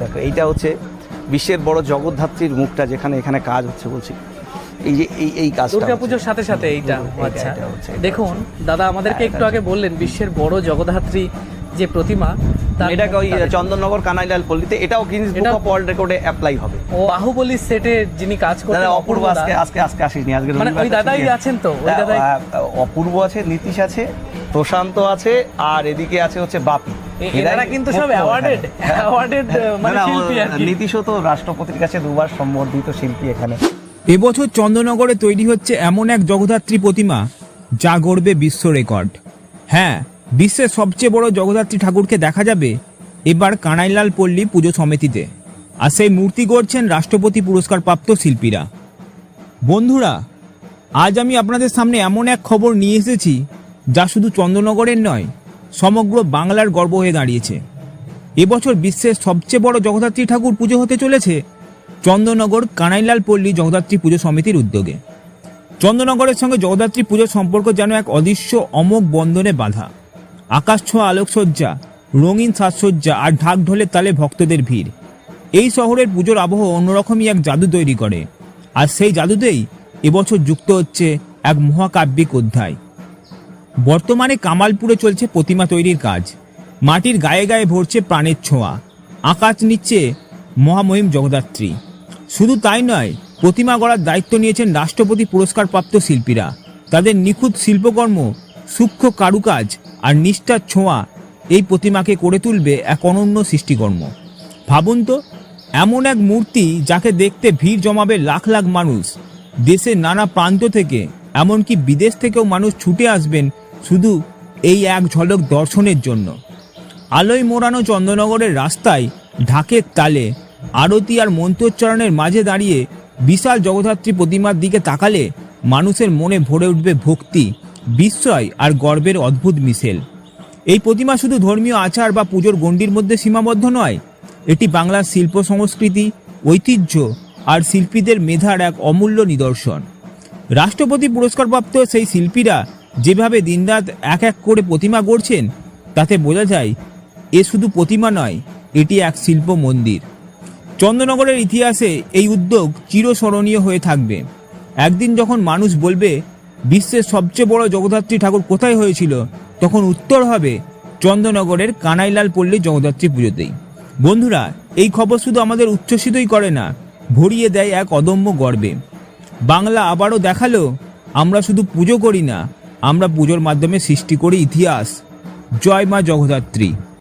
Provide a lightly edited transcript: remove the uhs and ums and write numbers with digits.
দেখো এইটা হচ্ছে বিশ্বের বড় জগদ্ধাত্রীর মুখটা, যেখানে এখানে কাজ হচ্ছে বলছি। এই যে এই কাজটা দুর্গাপুজোর সাথে সাথে এইটা। আচ্ছা দেখুন দাদা, আমাদেরকে একটু আগে বললেন বিশ্বের বড় জগদ্ধাত্রী যে প্রতিমা, এটাকে ওই চন্দননগর কানাইলাল পল্লীতে, এটাও গিনেস বুক অফ ওয়ার্ল্ড রেকর্ডে অ্যাপ্লাই হবে। ও বাহুবলী সেটে যিনি কাজ করতেন অপূর্ব আজকে আসেনি, আজকে মানে ওই দাদাই আছেন তো? ওই দাদাই অপূর্ব আছে, নীতিশ আছে, প্রশান্ত আছে, আর এদিকে আছে হচ্ছে বাপি। এরা কিন্তু সব অ্যাওয়ার্ডেড মানে শিল্পী আর কি। নীতিশও তো রাষ্ট্রপতির কাছে 2বার সম্বর্ধিত শিল্পী। এখানে এবছর চন্দননগরে তৈরি হচ্ছে এমন এক জগদ্ধাত্রী প্রতিমা যা গড়বে বিশ্ব রেকর্ড। হ্যাঁ, বিশ্বের সবচেয়ে বড় জগদ্ধাত্রী ঠাকুরকে দেখা যাবে এবার কানাইলাল পল্লী পুজো সমিতিতে, আর সেই মূর্তি গড়ছেন রাষ্ট্রপতি পুরস্কারপ্রাপ্ত শিল্পীরা। বন্ধুরা, আজ আমি আপনাদের সামনে এমন এক খবর নিয়ে এসেছি যা শুধু চন্দননগরের নয়, সমগ্র বাংলার গর্ব হয়ে দাঁড়িয়েছে। এবছর বিশ্বের সবচেয়ে বড় জগদ্ধাত্রী ঠাকুর পুজো হতে চলেছে চন্দননগর কানাইলাল পল্লী জগদ্ধাত্রী পুজো সমিতির উদ্যোগে। চন্দননগরের সঙ্গে জগদ্ধাত্রী পুজোর সম্পর্ক যেন এক অদৃশ্য অমোঘ বন্ধনে বাঁধা। আকাশ ছোঁয়া আলোকসজ্জা, রঙিন সাজসজ্জা আর ঢাক ঢোলের তালে ভক্তদের ভিড়। এই শহরের পুজোর আবহ অন্যরকমই এক জাদু তৈরি করে, আর সেই জাদুতেই এবছর যুক্ত হচ্ছে এক মহাকাব্যিক অধ্যায়। বর্তমানে কামালপুরে চলছে প্রতিমা তৈরির কাজ। মাটির গায়ে গায়ে ভরছে প্রাণের ছোঁয়া, আকাশ নিচ্ছে মহামহিম জগদ্ধাত্রী। শুধু তাই নয়, প্রতিমা গড়ার দায়িত্ব নিয়েছেন রাষ্ট্রপতি পুরস্কারপ্রাপ্ত শিল্পীরা। তাদের নিখুঁত শিল্পকর্ম, সূক্ষ্ম কারুকাজ আর নিষ্ঠার ছোঁয়া এই প্রতিমাকে করে তুলবে এক অনন্য সৃষ্টিকর্ম। ভাবুন তো, এমন এক মূর্তি যাকে দেখতে ভিড় জমাবে লাখ লাখ মানুষ। দেশের নানা প্রান্ত থেকে, এমনকি বিদেশ থেকেও মানুষ ছুটে আসবেন শুধু এই এক ঝলক দর্শনের জন্য। আলোয় মোড়ানো চন্দননগরের রাস্তায় ঢাকের তালে, আরতি আর মন্ত্রোচ্চারণের মাঝে দাঁড়িয়ে বিশাল জগদ্ধাত্রী প্রতিমার দিকে তাকালে মানুষের মনে ভরে উঠবে ভক্তি, বিস্ময় আর গর্বের অদ্ভুত মিশেল। এই প্রতিমা শুধু ধর্মীয় আচার বা পুজোর গণ্ডির মধ্যে সীমাবদ্ধ নয়, এটি বাংলার শিল্প সংস্কৃতি, ঐতিহ্য আর শিল্পীদের মেধার এক অমূল্য নিদর্শন। রাষ্ট্রপতি পুরস্কারপ্রাপ্ত সেই শিল্পীরা যেভাবে দিনরাত এক এক করে প্রতিমা গড়ছেন, তাতে বোঝা যায় এ শুধু প্রতিমা নয়, এটি এক শিল্প মন্দির। চন্দননগরের ইতিহাসে এই উদ্যোগ চিরস্মরণীয় হয়ে থাকবে। একদিন যখন মানুষ বলবে বিশ্বের সবচেয়ে বড় জগদ্ধাত্রী ঠাকুর কোথায় হয়েছিল, তখন উত্তর হবে চন্দননগরের কানাইলাল পল্লী জগদ্ধাত্রী পুজোতেই। বন্ধুরা, এই খবর শুধু আমাদের উচ্ছ্বসিতই করে না, ভরিয়ে দেয় এক অদম্য গর্বে। বাংলা আবারও দেখালো আমরা শুধু পুজো করি না, আমরা পুজোর মাধ্যমে সৃষ্টি করি ইতিহাস। জয় মা জগদ্ধাত্রী।